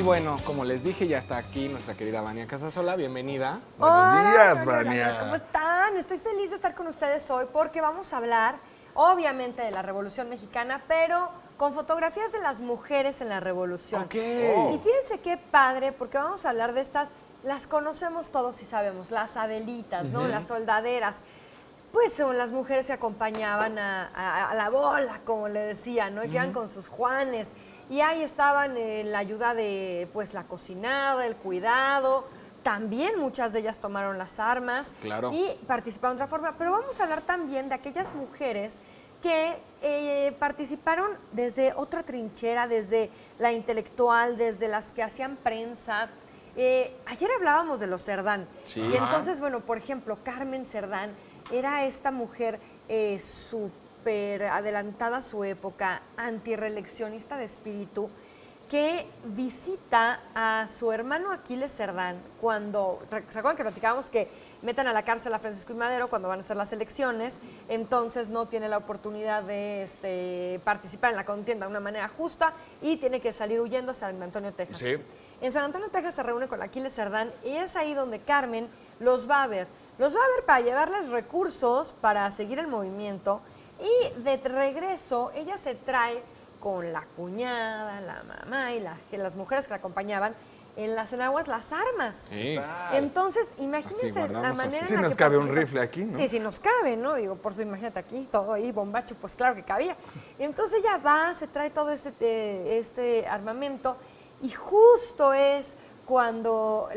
Y bueno, como les dije, ya está aquí nuestra querida Vania Casasola. Bienvenida. Hola, Buenos días, Antonio Vania. Lamas, ¿cómo están? Estoy feliz de estar con ustedes hoy porque vamos a hablar, obviamente, de la Revolución Mexicana, pero con fotografías de las mujeres en la Revolución. Ok. Y fíjense qué padre, porque vamos a hablar de estas, las conocemos todos y sabemos, las Adelitas, ¿no? Las soldaderas. Pues son las mujeres que acompañaban a la bola, como le decían, ¿no? Y que iban con sus Juanes. Y ahí estaban en la ayuda de, pues, la cocinada, el cuidado. También muchas de ellas tomaron las armas Claro. y participaron de otra forma. Pero vamos a hablar también de aquellas mujeres que participaron desde otra trinchera, desde la intelectual, desde las que hacían prensa. Ayer hablábamos de los Cerdán. Sí. Y entonces, bueno, por ejemplo, Carmen Cerdán era esta mujer súper adelantada a su época, antirreeleccionista de espíritu, que visita a su hermano Aquiles Cerdán cuando, ¿se acuerdan que platicábamos que metan a la cárcel a Francisco I. Madero cuando van a hacer las elecciones? Entonces no tiene la oportunidad de participar en la contienda de una manera justa y tiene que salir huyendo a San Antonio, Texas. Sí. En San Antonio, Texas se reúne con Aquiles Cerdán y es ahí donde Carmen los va a ver. Los va a ver para llevarles recursos para seguir el movimiento y de regreso ella se trae con la cuñada, la mamá y las mujeres que la acompañaban en las enaguas las armas. Sí. Entonces, imagínense Así guardamos la manera así. en la Sí nos que cabe un participan. rifle aquí, ¿no? Sí, sí nos cabe, ¿no? Digo, por eso imagínate aquí, todo ahí, bombacho, pues claro que cabía. Entonces ella va, se trae todo este armamento y justo es cuando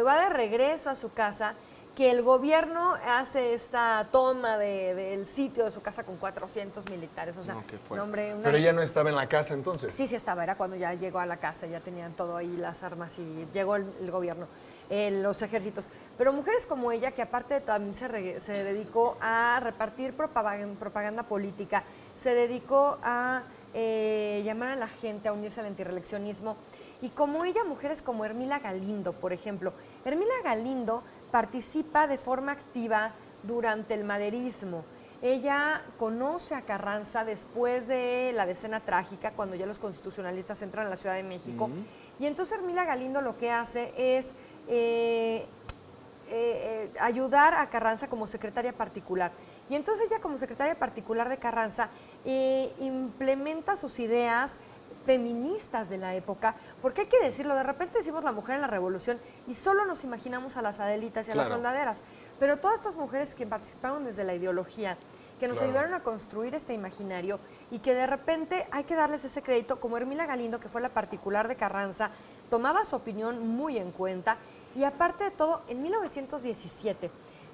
va de regreso a su casa que el gobierno hace esta toma del sitio de su casa con 400 militares. O sea, No, qué fuerte. no, hombre, una- Pero ella no estaba en la casa entonces. Sí, sí estaba, era cuando ya llegó a la casa, ya tenían todo ahí, las armas y llegó el gobierno, los ejércitos. Pero mujeres como ella, que aparte también se dedicó a repartir propaganda política, se dedicó a llamar a la gente a unirse al antirreeleccionismo. Y como ella, mujeres como Hermila Galindo, por ejemplo. Hermila Galindo participa de forma activa durante el maderismo. Ella conoce a Carranza después de la Decena Trágica, cuando ya los constitucionalistas entran a la Ciudad de México. Y entonces Hermila Galindo lo que hace es ayudar a Carranza como secretaria particular. Y entonces ella como secretaria particular de Carranza implementa sus ideas feministas de la época, porque hay que decirlo, de repente decimos la mujer en la revolución y solo nos imaginamos a las Adelitas y a las Claro. soldaderas, pero todas estas mujeres que participaron desde la ideología, que nos ayudaron a construir este imaginario y que de repente hay que darles ese crédito, como Hermila Galindo, que fue la particular de Carranza, tomaba su opinión muy en cuenta y aparte de todo, en 1917,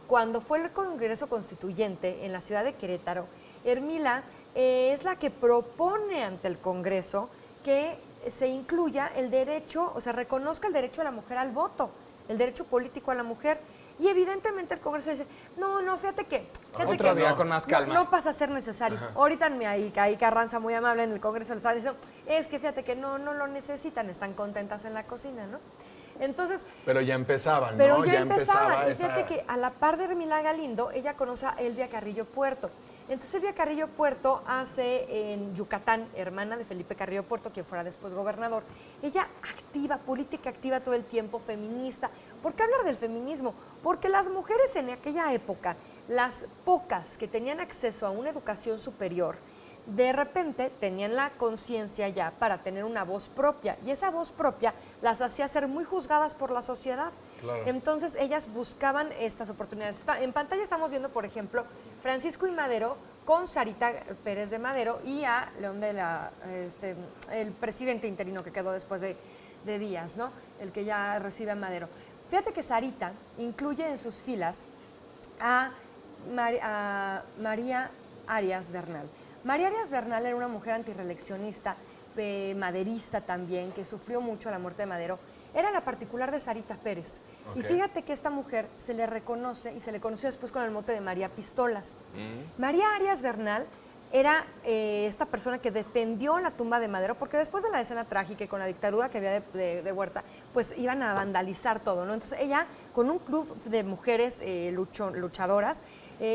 cuando fue el Congreso Constituyente en la ciudad de Querétaro, Hermila es la que propone ante el Congreso que se incluya el derecho, o sea, reconozca el derecho de la mujer al voto, el derecho político a la mujer. Y evidentemente el Congreso dice, no, fíjate que Otro día con más calma. no pasa a ser necesario. Ahorita ahí Carranza, muy amable en el Congreso, le estaba diciendo, es que fíjate que no lo necesitan, están contentas en la cocina, ¿no? Entonces, Pero ya empezaban, pero ¿no? ya empezaba. Y esta- fíjate que a la par de Hermila Galindo, ella conoce a Elvia Carrillo Puerto. Entonces Elvia Carrillo Puerto hace en Yucatán, hermana de Felipe Carrillo Puerto, quien fuera después gobernador, ella activa, política activa todo el tiempo, feminista. ¿Por qué hablar del feminismo? Porque las mujeres en aquella época, las pocas que tenían acceso a una educación superior, de repente tenían la conciencia ya para tener una voz propia y esa voz propia las hacía ser muy juzgadas por la sociedad. Claro. Entonces ellas buscaban estas oportunidades. En pantalla estamos viendo, por ejemplo, Francisco I. Madero con Sarita Pérez de Madero y a León el presidente interino que quedó después de Díaz, ¿no? El que ya recibe a Madero. Fíjate que Sarita incluye en sus filas a María Arias Bernal. María Arias Bernal era una mujer antirreeleccionista, maderista también, que sufrió mucho la muerte de Madero. Era la particular de Sarita Pérez. Ok. Y fíjate que esta mujer se le reconoce y se le conoció después con el mote de María Pistolas. María Arias Bernal era esta persona que defendió la tumba de Madero, porque después de la escena trágica y con la dictadura que había de Huerta, pues iban a vandalizar todo, ¿no? Entonces ella, con un club de mujeres luchadoras,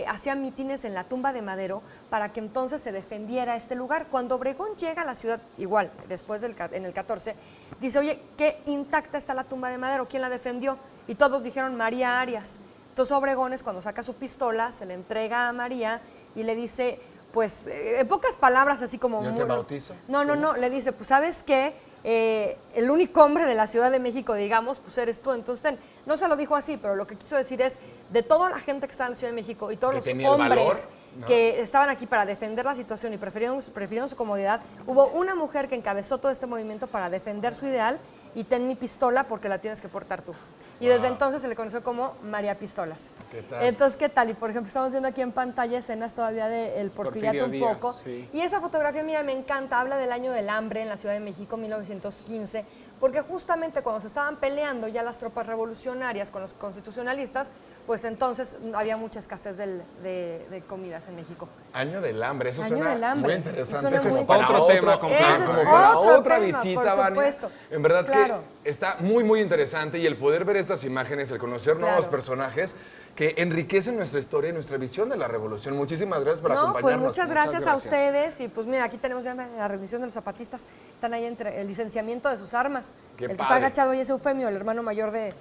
hacía mítines en la tumba de Madero para que entonces se defendiera este lugar. Cuando Obregón llega a la ciudad, igual, después en el 14, dice, oye, qué intacta está la tumba de Madero, ¿quién la defendió? Y todos dijeron María Arias. Entonces Obregón es cuando saca su pistola, se le entrega a María y le dice, pues, en pocas palabras, así como... ¿Yo te bautizo? No, le dice, pues, ¿sabes qué? El único hombre de la Ciudad de México, digamos, pues eres tú. Entonces, no se lo dijo así, pero lo que quiso decir es, de toda la gente que está en la Ciudad de México y todos Que los tenía el hombres valor, ¿no? que estaban aquí para defender la situación y prefirieron su comodidad, hubo una mujer que encabezó todo este movimiento para defender su ideal y ten mi pistola porque la tienes que portar tú. Y desde entonces se le conoció como María Pistolas. ¿Qué tal? Entonces, ¿qué tal? Y por ejemplo, estamos viendo aquí en pantalla escenas todavía del Porfiriato un Díaz, poco. sí. Y esa fotografía, mira, me encanta, habla del año del hambre en la Ciudad de México, 1915, porque justamente cuando se estaban peleando ya las tropas revolucionarias con los constitucionalistas, pues entonces había mucha escasez de comidas en México. Año del hambre, eso Año suena del hambre. muy interesante. Suena Ese muy es para interesante. otro Tema completo. como Ese es para otro otra tema, visita, por Vania. supuesto. En verdad Claro. que está muy, muy interesante y el poder ver estas imágenes, el conocer nuevos Claro. personajes que enriquecen nuestra historia y nuestra visión de la revolución. Muchísimas gracias por No, pues acompañarnos. muchas gracias a gracias. ustedes. Y pues mira, aquí tenemos ya la rendición de los zapatistas. Están ahí entre el licenciamiento de sus armas. Qué el que padre. está agachado hoy es Eufemio, el hermano mayor de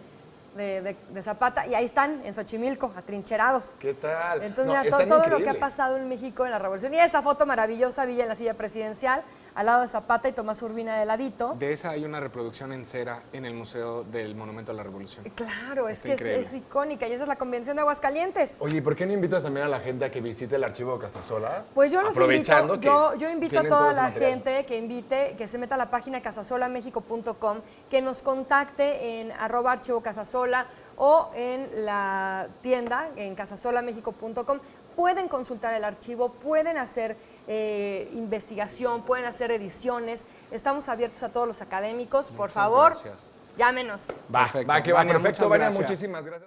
Zapata. Y ahí están, en Xochimilco, atrincherados. ¿Qué tal? Entonces, No, mira, está todo lo que ha increíble. pasado en México en la revolución. Y esa foto maravillosa, Villa en la silla presidencial, al lado de Zapata y Tomás Urbina de ladito. De esa hay una reproducción en cera en el Museo del Monumento a la Revolución. Claro, es Está que increíble. es icónica y esa es la Convención de Aguascalientes. Oye, ¿y por qué no invitas también a la gente a que visite el archivo Casasola? Pues yo los Aprovechando invito, que yo invito a tienen toda todo ese la material. gente que invite, que se meta a la página casasolamexico.com, que nos contacte en @archivocasasola o en la tienda en casasolamexico.com. Pueden consultar el archivo, pueden hacer investigación, pueden hacer ediciones. Estamos abiertos a todos los académicos. Por Muchas favor, gracias. llámenos. Va, Perfecto. va, que va, Vania, perfecto, muchas Vania, gracias. muchísimas gracias.